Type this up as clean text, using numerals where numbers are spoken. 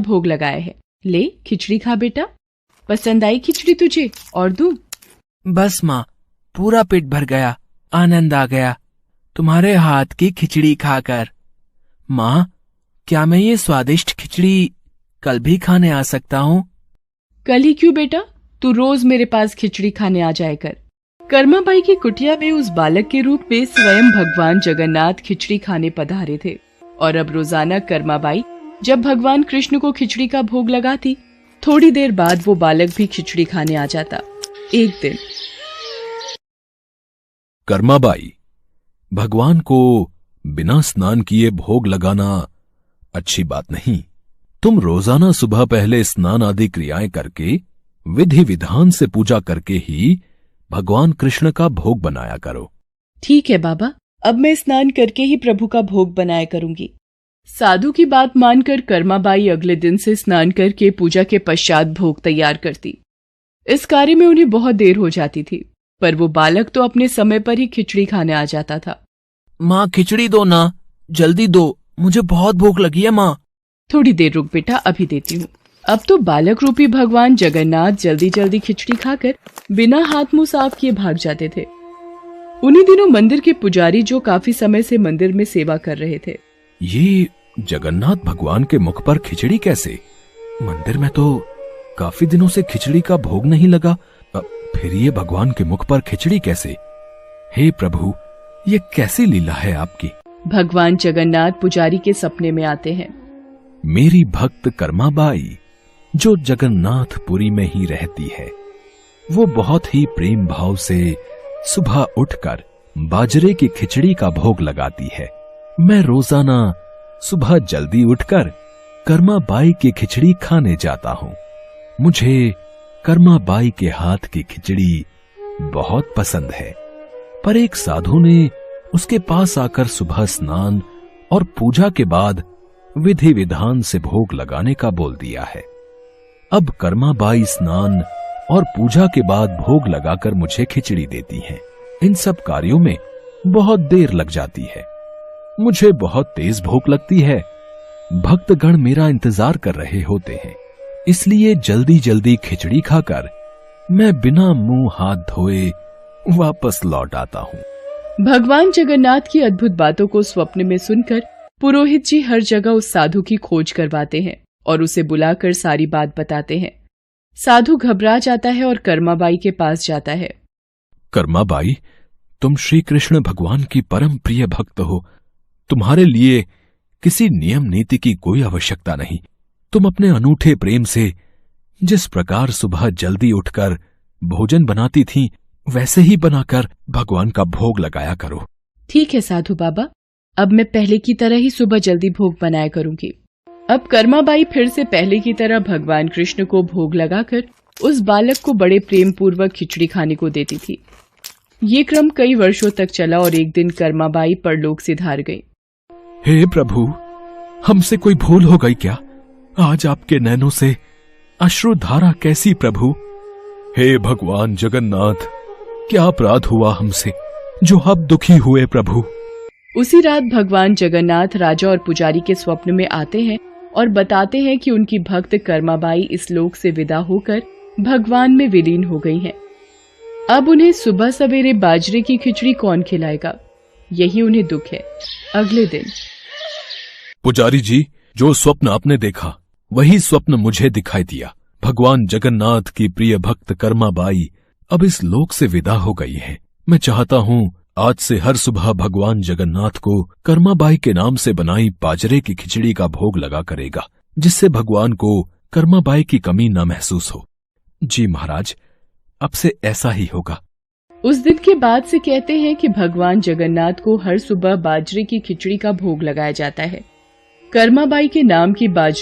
भोग लगाया है। ले खिचड़ी खा बेटा। पसंद आई खिचड़ी तुझे? और दूं? बस माँ, पूरा पेट भर गया, आनंद आ गया तुम्हारे हाथ की खिचड़ी खाकर। माँ, क्या मैं ये स्वादिष्ट खिचड़ी कल भी खाने आ सकता हूँ? कल ही क्यों बेटा, तू रोज मेरे पास खिचड़ी खाने आ जाया कर। कर्माबाई की कुटिया में उस बालक के रूप में स्वयं भगवान जगन्नाथ खिचड़ी खाने पधारे थे और अब रोजाना कर्माबाई जब भगवान कृष्ण को खिचड़ी का भोग लगाती, थोड़ी देर बाद वो बालक भी खिचड़ी खाने आ जाता। एक दिन कर्माबाई, भगवान को बिना स्नान किए भोग लगाना अच्छी बात नहीं। तुम रोजाना सुबह पहले स्नान आदि क्रियाएं करके विधि विधान से पूजा करके ही भगवान कृष्ण का भोग बनाया करो। ठीक है बाबा, अब मैं स्नान करके ही प्रभु का भोग बनाया करूंगी। साधु की बात मानकर कर्माबाई अगले दिन से स्नान करके पूजा के पश्चात भोग तैयार करती। इस कार्य में उन्हें बहुत देर हो जाती थी, पर वो बालक तो अपने समय पर ही खिचड़ी खाने आ जाता था। माँ, खिचड़ी दो ना, जल्दी दो, मुझे बहुत भूख लगी है माँ। थोड़ी देर रुक बेटा, अभी देती हूँ। अब तो बालक रूपी भगवान जगन्नाथ जल्दी जल्दी खिचड़ी खाकर बिना हाथ मुंह साफ किए भाग जाते थे। उन्हीं दिनों मंदिर के पुजारी जो काफी समय से मंदिर में सेवा कर रहे थे, ये जगन्नाथ भगवान के मुख पर खिचड़ी कैसे? मंदिर में तो काफी दिनों से खिचड़ी का भोग नहीं लगा, फिर ये भगवान के मुख पर खिचड़ी कैसे? हे प्रभु, ये कैसी लीला है आपकी? भगवान जगन्नाथ पुजारी के सपने में आते हैं। मेरी भक्त कर्माबाई जो जगन्नाथपुरी में ही रहती है, वो बहुत ही प्रेम भाव से सुबह उठकर बाजरे की खिचड़ी का भोग लगाती है। मैं रोजाना सुबह जल्दी उठकर कर्माबाई की खिचड़ी खाने जाता हूँ। मुझे कर्माबाई के हाथ की खिचड़ी बहुत पसंद है। पर एक साधु ने उसके पास आकर सुबह स्नान और पूजा के बाद विधि विधान से भोग लगाने का बोल दिया है। अब कर्माबाई स्नान और पूजा के बाद भोग लगाकर मुझे खिचड़ी देती हैं। इन सब कार्यों में बहुत देर लग जाती है। मुझे बहुत तेज भूख लगती है। भक्तगण मेरा इंतजार कर रहे होते हैं, इसलिए जल्दी जल्दी खिचड़ी खाकर मैं बिना मुंह हाथ धोए वापस लौट आता हूँ। भगवान जगन्नाथ की अद्भुत बातों को स्वप्न में सुनकर पुरोहित जी हर जगह उस साधु की खोज करवाते हैं और उसे बुलाकर सारी बात बताते हैं। साधु घबरा जाता है और कर्माबाई के पास जाता है। कर्माबाई, तुम श्री कृष्ण भगवान की परम प्रिय भक्त हो। तुम्हारे लिए किसी नियम नीति की कोई आवश्यकता नहीं। तुम अपने अनूठे प्रेम से जिस प्रकार सुबह जल्दी उठकर भोजन बनाती थी, वैसे ही बनाकर भगवान का भोग लगाया करो। ठीक है साधु बाबा, अब मैं पहले की तरह ही सुबह जल्दी भोग बनाया करूंगी। अब कर्माबाई फिर से पहले की तरह भगवान कृष्ण को भोग लगाकर उस बालक को बड़े प्रेम पूर्वक खिचड़ी खाने को देती थी। ये क्रम कई वर्षों तक चला और एक दिन कर्माबाई परलोक सिधार गई। हे प्रभु, हमसे कोई भूल हो गई क्या? आज आपके नैनों से अश्रुधारा कैसी प्रभु? हे भगवान जगन्नाथ, क्या अपराध हुआ हमसे जो अब दुखी हुए प्रभु? उसी रात भगवान जगन्नाथ राजा और पुजारी के स्वप्न में आते हैं और बताते हैं कि उनकी भक्त कर्माबाई इस लोक से विदा होकर भगवान में विलीन हो गई हैं। अब उन्हें सुबह सवेरे बाजरे की खिचड़ी कौन खिलाएगा, यही उन्हें दुख है। अगले दिन पुजारी जी, जो स्वप्न आपने देखा वही स्वप्न मुझे दिखाई दिया। भगवान जगन्नाथ की प्रिय भक्त कर्माबाई अब इस लोक से विदा हो गई है। मैं चाहता हूँ आज से हर सुबह भगवान जगन्नाथ को कर्माबाई के नाम से बनाई बाजरे की खिचड़ी का भोग लगा करेगा, जिससे भगवान को कर्माबाई की कमी न महसूस हो। जी महाराज, अब से ऐसा ही होगा। उस दिन के बाद से कहते हैं कि भगवान जगन्नाथ को हर सुबह बाजरे की खिचड़ी का भोग लगाया जाता है। कर्माबाई के नाम की बाजरे